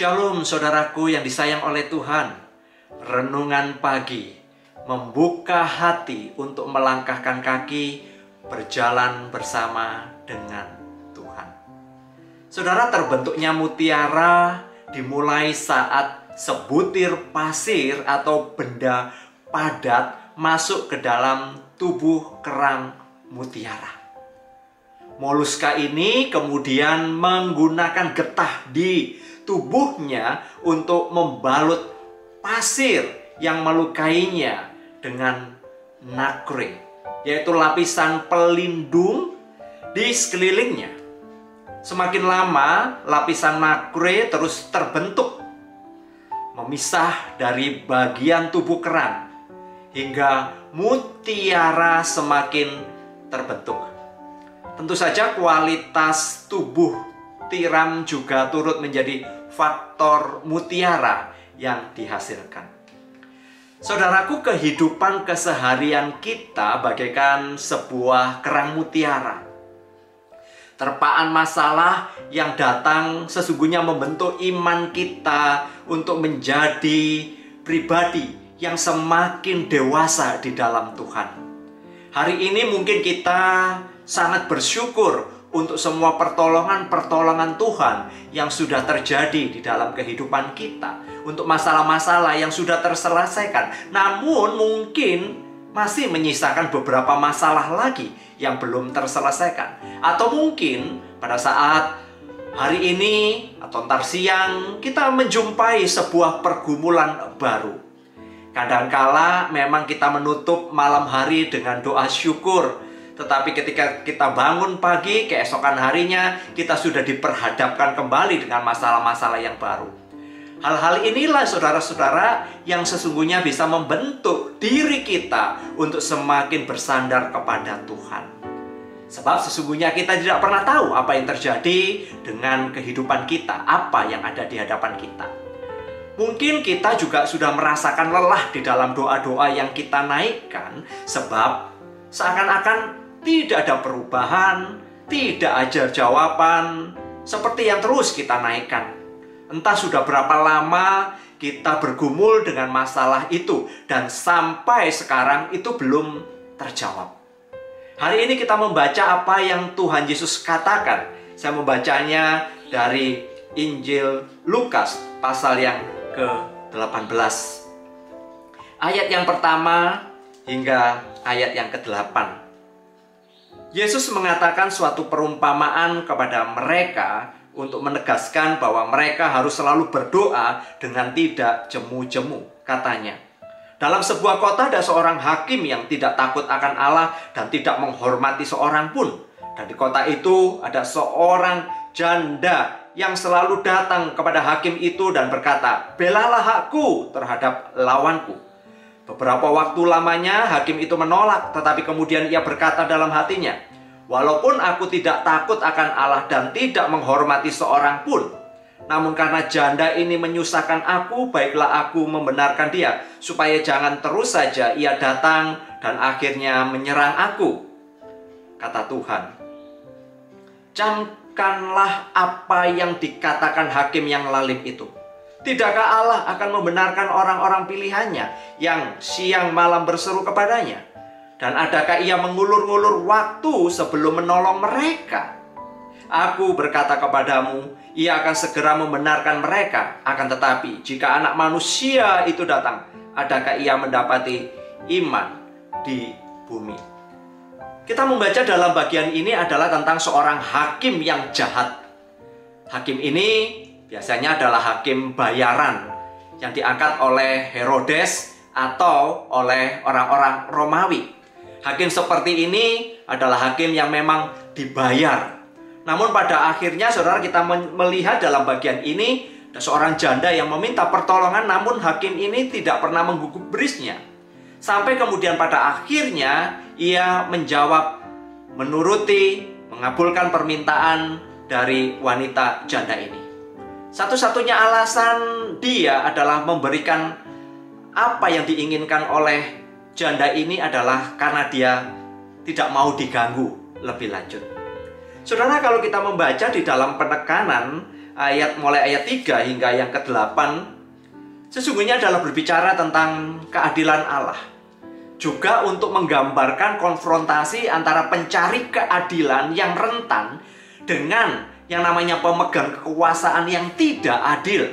Shalom saudaraku yang disayang oleh Tuhan. Renungan pagi membuka hati untuk melangkahkan kaki berjalan bersama dengan Tuhan. Saudara, terbentuknya mutiara dimulai saat sebutir pasir atau benda padat masuk ke dalam tubuh kerang mutiara. Moluska ini kemudian menggunakan getah di tubuhnya untuk membalut pasir yang melukainya dengan nacre, yaitu lapisan pelindung di sekelilingnya. Semakin lama, lapisan nacre terus terbentuk, memisah dari bagian tubuh kerang, hingga mutiara semakin terbentuk. Tentu saja kualitas tubuh tiram juga turut menjadi faktor mutiara yang dihasilkan. Saudaraku, kehidupan keseharian kita bagaikan sebuah kerang mutiara. Terpaan masalah yang datang sesungguhnya membentuk iman kita untuk menjadi pribadi yang semakin dewasa di dalam Tuhan. Hari ini mungkin kita sangat bersyukur untuk semua pertolongan Tuhan yang sudah terjadi di dalam kehidupan kita, untuk masalah-masalah yang sudah terselesaikan. Namun mungkin masih menyisakan beberapa masalah lagi yang belum terselesaikan. Atau mungkin pada saat hari ini atau ntar siang kita menjumpai sebuah pergumulan baru. Kadangkala memang kita menutup malam hari dengan doa syukur, tetapi ketika kita bangun pagi, keesokan harinya kita sudah diperhadapkan kembali dengan masalah-masalah yang baru. Hal-hal inilah saudara-saudara yang sesungguhnya bisa membentuk diri kita untuk semakin bersandar kepada Tuhan. Sebab sesungguhnya kita tidak pernah tahu apa yang terjadi dengan kehidupan kita, apa yang ada di hadapan kita. Mungkin kita juga sudah merasakan lelah di dalam doa-doa yang kita naikkan, sebab seakan-akan tidak ada perubahan, tidak ada jawaban seperti yang terus kita naikkan. Entah sudah berapa lama kita bergumul dengan masalah itu, dan sampai sekarang itu belum terjawab. Hari ini kita membaca apa yang Tuhan Yesus katakan. Saya membacanya dari Injil Lukas pasal yang ke-18. Ayat yang pertama hingga ayat yang ke-8. Yesus mengatakan suatu perumpamaan kepada mereka untuk menegaskan bahwa mereka harus selalu berdoa dengan tidak jemu-jemu. Katanya, dalam sebuah kota ada seorang hakim yang tidak takut akan Allah dan tidak menghormati seorang pun. Dan di kota itu ada seorang janda yang selalu datang kepada hakim itu dan berkata, "Belalah hakku terhadap lawanku." Beberapa waktu lamanya hakim itu menolak, tetapi kemudian ia berkata dalam hatinya, "Walaupun aku tidak takut akan Allah dan tidak menghormati seorang pun, namun karena janda ini menyusahkan aku, baiklah aku membenarkan dia, supaya jangan terus saja ia datang dan akhirnya menyerang aku." Kata Tuhan, "Camkanlah apa yang dikatakan hakim yang lalim itu. Tidakkah Allah akan membenarkan orang-orang pilihannya yang siang malam berseru kepadanya? Dan adakah ia mengulur-ngulur waktu sebelum menolong mereka? Aku berkata kepadamu, ia akan segera membenarkan mereka. Akan tetapi, jika Anak Manusia itu datang, adakah ia mendapati iman di bumi?" Kita membaca dalam bagian ini adalah tentang seorang hakim yang jahat. Hakim ini biasanya adalah hakim bayaran yang diangkat oleh Herodes atau oleh orang-orang Romawi. Hakim seperti ini adalah hakim yang memang dibayar. Namun pada akhirnya saudara, kita melihat dalam bagian ini ada seorang janda yang meminta pertolongan, namun hakim ini tidak pernah menggubrisnya. Sampai kemudian pada akhirnya ia menjawab, menuruti, mengabulkan permintaan dari wanita janda ini. Satu-satunya alasan dia adalah memberikan apa yang diinginkan oleh janda ini adalah karena dia tidak mau diganggu lebih lanjut. Saudara, kalau kita membaca di dalam penekanan mulai ayat 3 hingga yang ke-8 sesungguhnya adalah berbicara tentang keadilan Allah. Juga untuk menggambarkan konfrontasi antara pencari keadilan yang rentan dengan yang namanya pemegang kekuasaan yang tidak adil.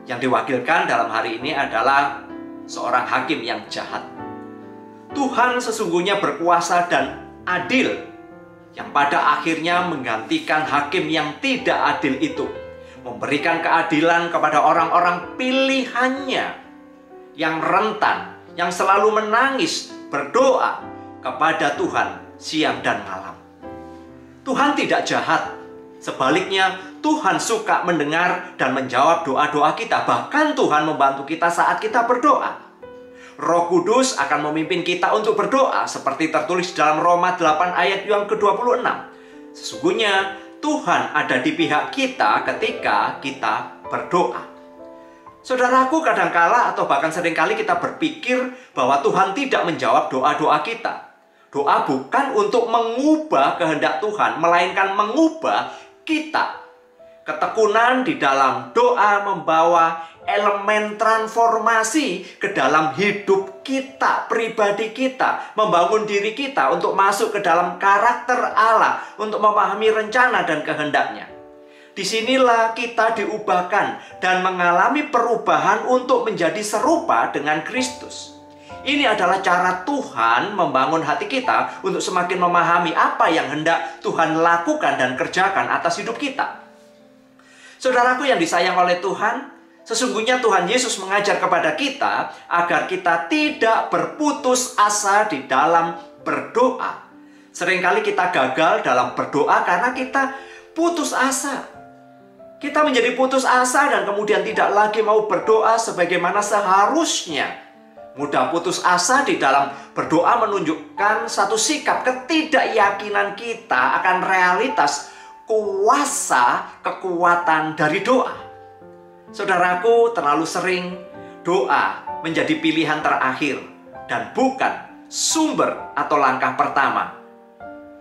Yang diwakilkan dalam hari ini adalah seorang hakim yang jahat. Tuhan sesungguhnya berkuasa dan adil, yang pada akhirnya menggantikan hakim yang tidak adil itu, memberikan keadilan kepada orang-orang pilihannya yang rentan, yang selalu menangis, berdoa kepada Tuhan siang dan malam. Tuhan tidak jahat. Sebaliknya, Tuhan suka mendengar dan menjawab doa-doa kita. Bahkan Tuhan membantu kita saat kita berdoa. Roh Kudus akan memimpin kita untuk berdoa seperti tertulis dalam Roma 8 ayat yang ke-26. Sesungguhnya Tuhan ada di pihak kita ketika kita berdoa. Saudaraku, kadangkala atau bahkan seringkali kita berpikir bahwa Tuhan tidak menjawab doa-doa kita. Doa bukan untuk mengubah kehendak Tuhan, melainkan mengubah kita. Ketekunan di dalam doa membawa elemen transformasi ke dalam hidup kita, pribadi kita, membangun diri kita untuk masuk ke dalam karakter Allah, untuk memahami rencana dan kehendaknya. Disinilah kita diubahkan dan mengalami perubahan untuk menjadi serupa dengan Kristus. Ini adalah cara Tuhan membangun hati kita untuk semakin memahami apa yang hendak Tuhan lakukan dan kerjakan atas hidup kita. Saudaraku yang disayang oleh Tuhan, sesungguhnya Tuhan Yesus mengajar kepada kita agar kita tidak berputus asa di dalam berdoa. Seringkali kita gagal dalam berdoa karena kita putus asa. Kita menjadi putus asa dan kemudian tidak lagi mau berdoa sebagaimana seharusnya. Mudah putus asa di dalam berdoa menunjukkan satu sikap ketidakyakinan kita akan realitas kuasa kekuatan dari doa. Saudaraku, terlalu sering doa menjadi pilihan terakhir dan bukan sumber atau langkah pertama.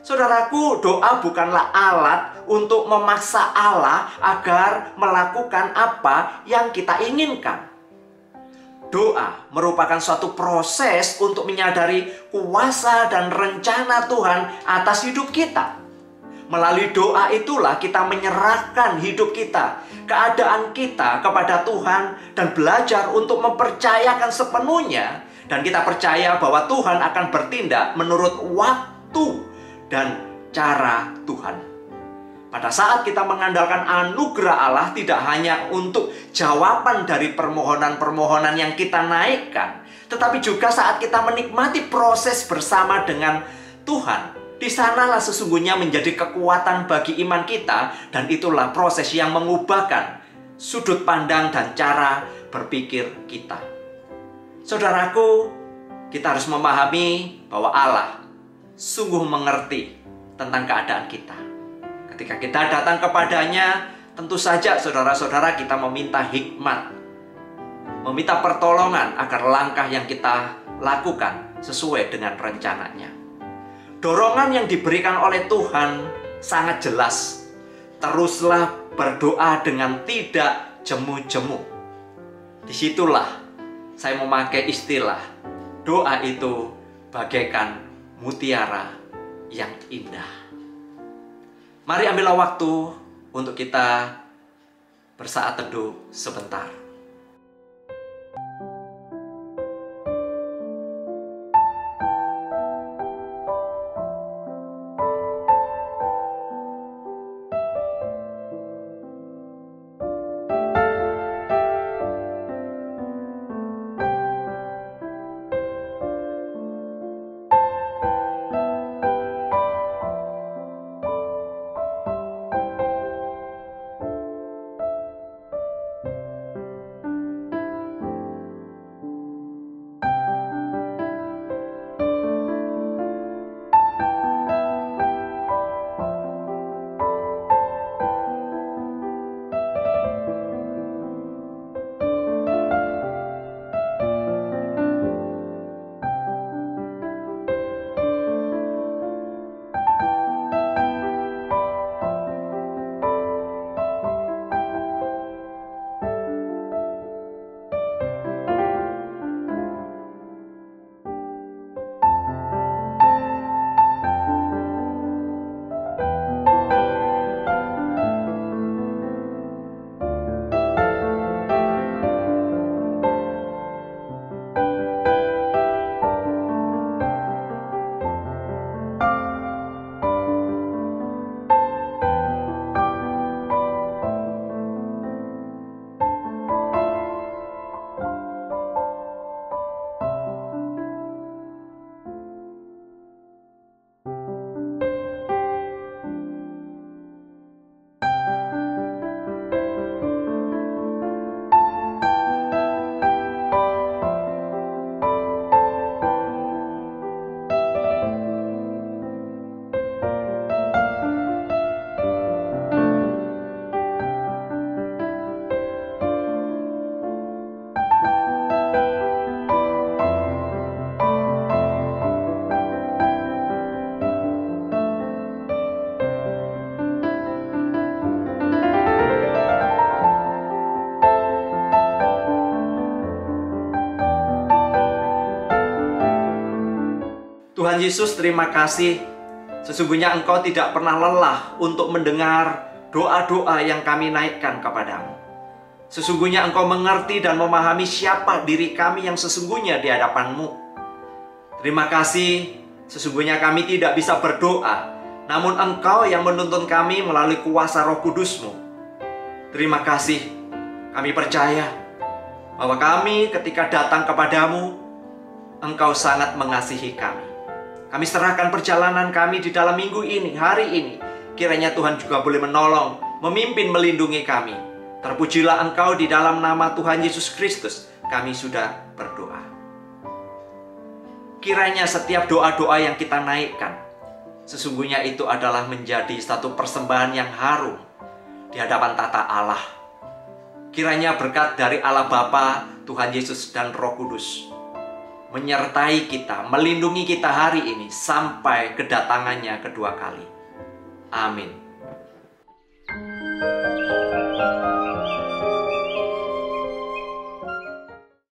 Saudaraku, doa bukanlah alat untuk memaksa Allah agar melakukan apa yang kita inginkan. Doa merupakan suatu proses untuk menyadari kuasa dan rencana Tuhan atas hidup kita. Melalui doa itulah kita menyerahkan hidup kita, keadaan kita kepada Tuhan dan belajar untuk mempercayakan sepenuhnya. Dan kita percaya bahwa Tuhan akan bertindak menurut waktu dan cara Tuhan. Pada saat kita mengandalkan anugerah Allah tidak hanya untuk jawaban dari permohonan-permohonan yang kita naikkan, tetapi juga saat kita menikmati proses bersama dengan Tuhan. Di sanalah sesungguhnya menjadi kekuatan bagi iman kita, dan itulah proses yang mengubahkan sudut pandang dan cara berpikir kita. Saudaraku, kita harus memahami bahwa Allah sungguh mengerti tentang keadaan kita. Ketika kita datang kepadanya, tentu saja saudara-saudara kita meminta hikmat, meminta pertolongan agar langkah yang kita lakukan sesuai dengan rencananya. Dorongan yang diberikan oleh Tuhan sangat jelas. Teruslah berdoa dengan tidak jemu-jemu. Disitulah saya memakai istilah doa itu bagaikan mutiara yang indah. Mari ambillah waktu untuk kita bersaat teduh sebentar. Tuhan Yesus, terima kasih. Sesungguhnya Engkau tidak pernah lelah untuk mendengar doa-doa yang kami naikkan kepadamu. Sesungguhnya Engkau mengerti dan memahami siapa diri kami yang sesungguhnya di hadapan-Mu. Terima kasih, sesungguhnya kami tidak bisa berdoa, namun Engkau yang menuntun kami melalui kuasa Roh Kudus-Mu. Terima kasih, kami percaya bahwa kami ketika datang kepadamu, Engkau sangat mengasihi kami. Kami serahkan perjalanan kami di dalam minggu ini, hari ini. Kiranya Tuhan juga boleh menolong, memimpin, melindungi kami. Terpujilah Engkau di dalam nama Tuhan Yesus Kristus. Kami sudah berdoa. Kiranya setiap doa-doa yang kita naikkan, sesungguhnya itu adalah menjadi satu persembahan yang harum di hadapan tata Allah. Kiranya berkat dari Allah Bapa, Tuhan Yesus, dan Roh Kudus menyertai kita, melindungi kita hari ini sampai kedatangannya kedua kali. Amin.